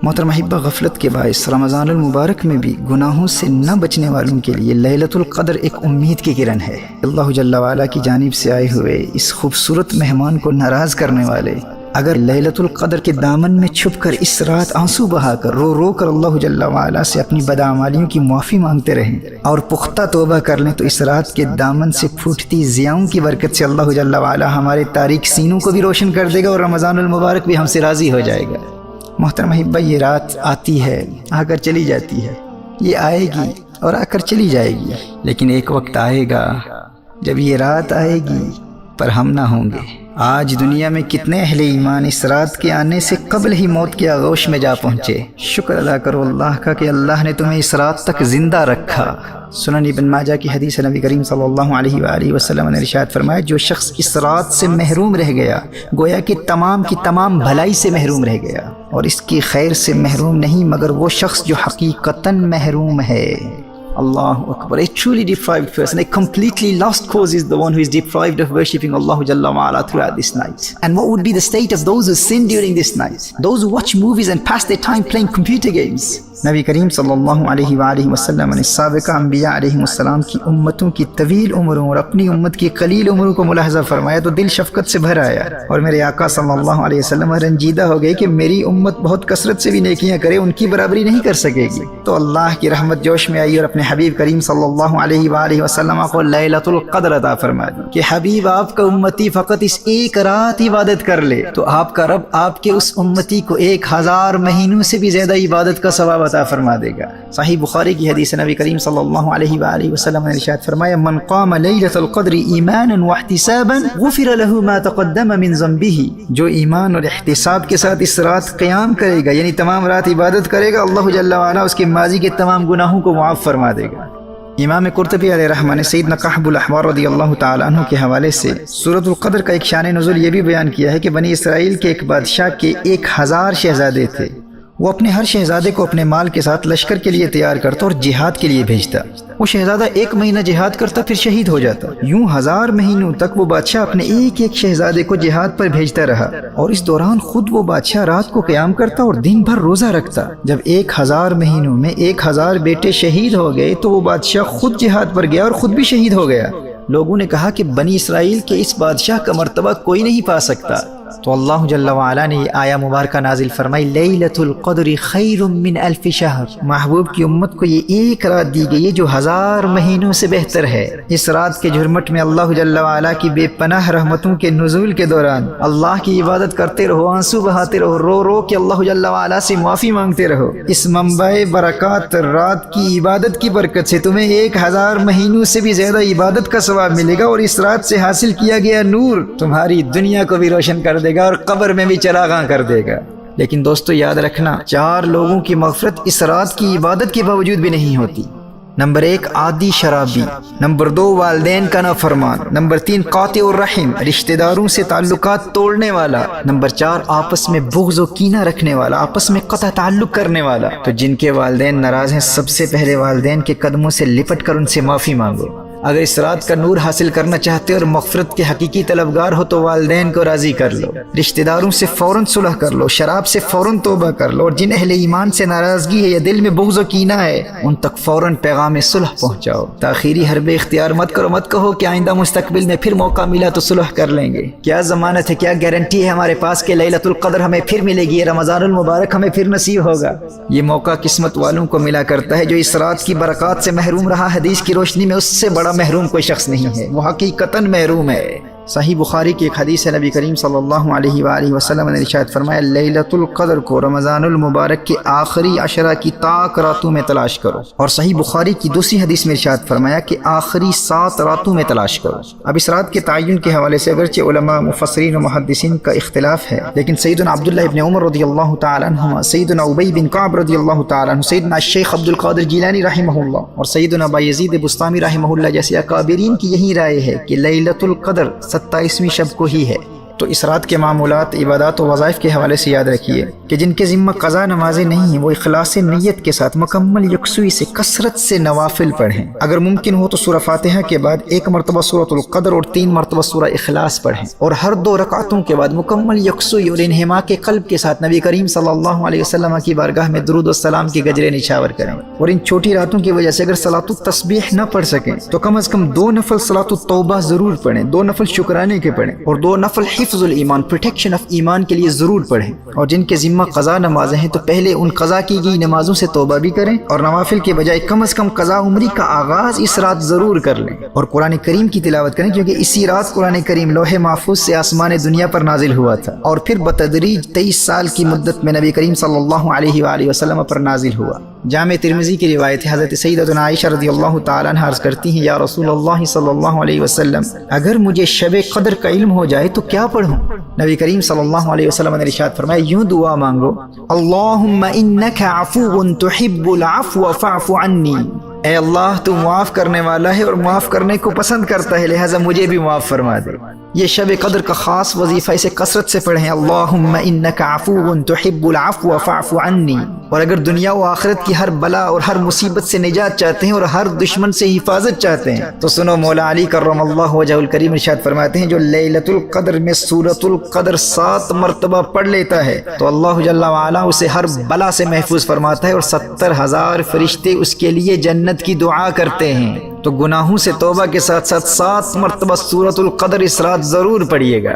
محترم احبہ، غفلت کے باعث رمضان المبارک میں بھی گناہوں سے نہ بچنے والوں کے لیے لیلۃ القدر ایک امید کی کرن ہے۔ اللہ جل وعلا کی جانب سے آئے ہوئے اس خوبصورت مہمان کو ناراض کرنے والے اگر لیلۃ القدر کے دامن میں چھپ کر اس رات آنسو بہا کر رو کر اللہ جل وعلا سے اپنی بدعمالیوں کی معافی مانگتے رہیں اور پختہ توبہ کر لیں، تو اس رات کے دامن سے پھوٹتی ضیاؤں کی برکت سے اللہ جل وعلا ہمارے تاریک سینوں کو بھی روشن کر دے گا اور رمضان المبارک بھی ہم سے راضی ہو جائے گا۔ محترم احبہ، یہ رات آتی ہے، آ کر چلی جاتی ہے، یہ آئے گی اور آ کر چلی جائے گی، لیکن ایک وقت آئے گا جب یہ رات آئے گی پر ہم نہ ہوں گے۔ آج دنیا میں کتنے اہل ایمان اس رات کے آنے سے قبل ہی موت کے آغوش میں جا پہنچے۔ شکر ادا کرو اللہ کا کہ اللہ نے تمہیں اس رات تک زندہ رکھا۔ سنن ابن ماجہ کی حدیث نبی کریم صلی اللہ علیہ وآلہ وسلم نے ارشاد فرمایا، جو شخص اس رات سے محروم رہ گیا گویا کہ تمام کی تمام بھلائی سے محروم رہ گیا، اور اس کی خیر سے محروم نہیں مگر وہ شخص جو حقیقتاً محروم ہے۔ Allah Akbar. A truly deprived person, a completely lost cause is the one who is deprived of worshipping Allah Jalla wa'ala throughout this night. And what would be the state of those who sin during this night? Those who watch movies and pass their time playing computer games. نبی کریم صلی اللہ علیہ وآلہ وسلم نے سابقہ انبیاء علیہ السلام کی امتوں کی طویل عمروں اور اپنی امت کی قلیل عمروں کو ملاحظہ فرمایا تو دل شفقت سے بھر آیا، اور میرے آقا صلی اللہ علیہ وسلم رنجیدہ ہو گئے کہ میری امت بہت کثرت سے بھی نیکیاں کرے، ان کی برابری نہیں کر سکے گی۔ تو اللہ کی رحمت جوش میں آئی اور اپنے حبیب کریم صلی اللہ علیہ وآلہ وسلم کو لیلۃ القدر عطا فرما دی کہ حبیب آپ کا امتی فقط اس ایک رات عبادت کر لے تو آپ کا رب آپ کے اس امتی کو 1000 مہینوں سے بھی زیادہ عبادت کا ثواب عطا فرما دے گا۔ صحیح بخاری کی حدیث نبی کریم صلی اللہ علیہ وآلہ وسلم نے ارشاد فرمایا، من قام لیلۃ القدر ایمانا واحتسابا غفر له ما تقدم من ذنبه، جو ایمان اور احتساب کے ساتھ اس رات قیام کرے گا، یعنی تمام رات عبادت کرے گا، اللہ جل وعلا اس کے ماضی کے تمام گناہوں کو معاف فرما دے گا۔ امام قرطبی علیہ رحمہ نے سیدنا کعب الاحبار رضی اللہ تعالی عنہ کے حوالے سے سورۃ القدر کا ایک شان نزول یہ بھی بیان کیا ہے کہ بنی اسرائیل کے ایک بادشاہ کے 1000 شہزادے تھے، وہ اپنے ہر شہزادے کو اپنے مال کے ساتھ لشکر کے لیے تیار کرتا اور جہاد کے لیے بھیجتا۔ وہ شہزادہ 1 مہینہ جہاد کرتا پھر شہید ہو جاتا۔ یوں 1000 مہینوں تک وہ بادشاہ اپنے ایک شہزادے کو جہاد پر بھیجتا رہا، اور اس دوران خود وہ بادشاہ رات کو قیام کرتا اور دن بھر روزہ رکھتا۔ جب 1000 مہینوں میں 1000 بیٹے شہید ہو گئے تو وہ بادشاہ خود جہاد پر گیا اور خود بھی شہید ہو گیا۔ لوگوں نے کہا کہ بنی اسرائیل کے اس بادشاہ کا مرتبہ کوئی نہیں پا سکتا، تو اللہ جل وعلا نے یہ آیہ مبارکہ نازل فرمائی، لیلۃ القدر خیر من 1000 شہر، محبوب کی امت کو یہ ایک رات دی گئی ہے جو 1000 مہینوں سے بہتر ہے۔ اس رات کے جھرمٹ میں اللہ جل وعلا کی بے پناہ رحمتوں کے نزول کے دوران اللہ کی عبادت کرتے رہو، آنسو بہاتے رہو، رو کے اللہ جل وعلا سے معافی مانگتے رہو۔ اس منبع برکات رات کی عبادت کی برکت سے تمہیں 1000 مہینوں سے بھی زیادہ عبادت کا ثواب ملے گا، اور اس رات سے حاصل کیا گیا نور تمہاری دنیا کو بھی روشن کر دے گا اور قبر میں بھی چراغاں کر دے گا۔ لیکن دوستو یاد رکھنا، 4 لوگوں کی مغفرت اس رات کی عبادت کے باوجود بھی نہیں ہوتی۔ نمبر 1 عادی شرابی، نمبر 2 والدین کا نافرمان، نمبر 3 قاطع الرحم، رشتہ داروں سے تعلقات توڑنے والا، نمبر 4 آپس میں بغض و کینہ رکھنے والا، آپس میں قطع تعلق کرنے والا۔ تو جن کے والدین ناراض ہیں، سب سے پہلے والدین کے قدموں سے لپٹ کر ان سے معافی مانگو۔ اگر اس رات کا نور حاصل کرنا چاہتے اور مغفرت کے حقیقی طلبگار ہو تو والدین کو راضی کر لو، رشتہ داروں سے فوراً صلح کر لو، شراب سے فوراً توبہ کر لو، اور جن اہل ایمان سے ناراضگی ہے یا دل میں بغض و کینہ ہے ان تک فوراً پیغام صلح پہنچاؤ۔ تاخیری حربے اختیار مت کرو، مت کہو کہ آئندہ مستقبل میں پھر موقع ملا تو صلح کر لیں گے۔ کیا ضمانت ہے، کیا گارنٹی ہے ہمارے پاس کہ لیلۃ القدر ہمیں پھر ملے گی، رمضان المبارک ہمیں پھر نصیب ہوگا؟ یہ موقع قسمت والوں کو ملا کرتا ہے، جو اس رات کی برکات سے محروم رہا حدیث کی روشنی میں اس سے بڑا محروم کوئی شخص نہیں ہے، وہ حقیقتاً محروم ہے۔ صحیح بخاری کی ایک حدیث ہے، نبی کریم صلی اللہ علیہ وآلہ وسلم نے ارشاد فرمایا، لیلۃ القدر کو رمضان المبارک کے آخری 10 کی طاق راتوں میں تلاش کرو، اور صحیح بخاری کی دوسری حدیث میں ارشاد فرمایا کہ آخری 7 راتوں میں تلاش کرو۔ اب اس رات کے تعین کے حوالے سے اگرچہ علماء مفسرین و محدثین کا اختلاف ہے، لیکن سیدنا عبداللہ ابن عمر رضی اللہ تعالی عنہما، سیدنا ابی بن کعب رضی اللہ تعالی عنہ، سیدنا الشیخ عبد القادر جیلانی رحمہ اللہ اور سیدنا بایزید بسطامی رحمہ اللہ جیسے اکابرین کی یہی رائے ہے کہ لیلۃ القدر 27ویں شب کو ہی ہے۔ تو اس رات کے معمولات، عبادات و وظائف کے حوالے سے یاد رکھیے کہ جن کے ذمہ قضا نمازیں نہیں ہیں وہ اخلاص نیت کے ساتھ مکمل یکسوئی سے کثرت سے نوافل پڑھیں۔ اگر ممکن ہو تو سورہ فاتحہ کے بعد 1 مرتبہ سورۃ القدر اور 3 مرتبہ سورہ اخلاص پڑھیں، اور ہر 2 رکعتوں کے بعد مکمل یکسوئی اور انہماک قلب کے ساتھ نبی کریم صلی اللہ علیہ وسلم کی بارگاہ میں درود و سلام کے گجرے نچھاور کریں۔ اور ان چھوٹی راتوں کی وجہ سے اگر صلاۃ التسبیح نہ پڑھ سکیں تو کم از کم 2 نفل صلاۃ التوبہ ضرور پڑھیں، 2 نفل شکرانے کے پڑھیں، اور 2 نفل حفظ الایمان، پروٹیکشن آف ایمان کے لیے ضرور پڑھیں۔ اور جن کے ذمہ قضا نمازیں ہیں تو پہلے ان قضا کی گئی نمازوں سے توبہ بھی کریں، اور نوافل کے بجائے کم از کم قضا عمری کا آغاز اس رات ضرور کر لیں، اور قرآن کریم کی تلاوت کریں، کیونکہ اسی رات قرآن کریم لوح محفوظ سے آسمان دنیا پر نازل ہوا تھا، اور پھر بتدریج 23 سال کی مدت میں نبی کریم صلی اللہ علیہ وآلہ وسلم پر نازل ہوا۔ جامع ترمذی کی روایت ہے، حضرت سیدتنا عائشہ رضی اللہ تعالیٰ عنہ عرض کرتی ہیں، یا رسول اللہ صلی اللہ علیہ وسلم، اگر مجھے شب قدر کا علم ہو جائے تو کیا پڑھوں؟ نبی کریم صلی اللہ علیہ وسلم نے ارشاد فرمایا، یوں دعا مانگو، اللہم انک عفو تحب العفو فاعف عنی، اے اللہ تو معاف کرنے والا ہے اور معاف کرنے کو پسند کرتا ہے، لہٰذا مجھے بھی معاف فرما دے۔ یہ شب قدر کا خاص وظیفہ، اسے کثرت سے پڑھیں، اللہم انک عفو تحب العفو فاعف عنی۔ اور اگر دنیا و آخرت کی ہر بلا اور ہر مصیبت سے نجات چاہتے ہیں اور ہر دشمن سے حفاظت چاہتے ہیں تو سنو، مولا علی کرم اللہ وجہہ الکریم ارشاد فرماتے ہیں، جو لیلۃ القدر میں سورۃ القدر 7 مرتبہ پڑھ لیتا ہے تو اللہ جل وعلا اسے ہر بلا سے محفوظ فرماتا ہے، اور 70,000 فرشتے اس کے لیے جنت کی دعا کرتے ہیں۔ تو گناہوں سے توبہ کے ساتھ ساتھ 7 مرتبہ سورۃ القدر اس رات ضرور پڑھیے گا۔